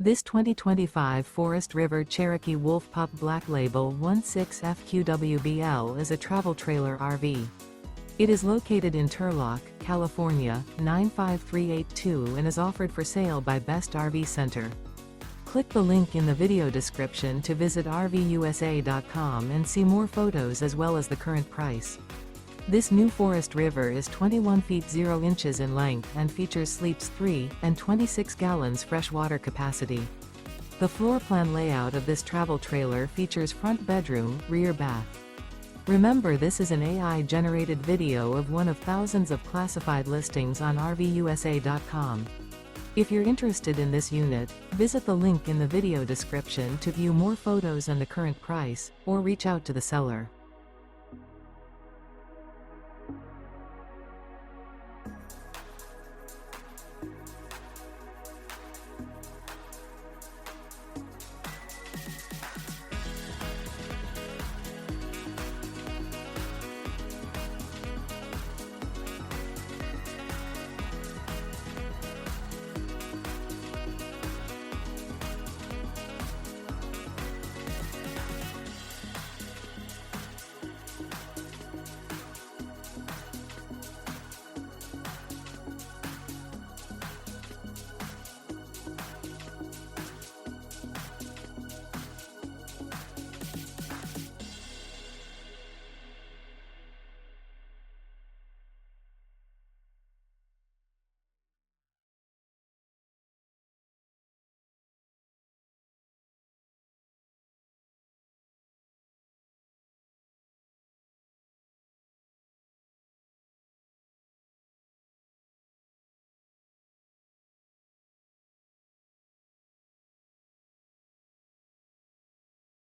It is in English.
This 2025 Forest River Cherokee Wolf Pup Black Label 16FQWBL is a travel trailer RV. It is located in Turlock, California, 95382 and is offered for sale by Best RV Center. Click the link in the video description to visit RVUSA.com and see more photos as well as the current price. This new Forest River is 21 feet 0 inches in length and features sleeps 3 and 26 gallons fresh water capacity. The floor plan layout of this travel trailer features front bedroom, rear bath. Remember, this is an AI-generated video of one of thousands of classified listings on RVUSA.com. If you're interested in this unit, visit the link in the video description to view more photos and the current price, or reach out to the seller.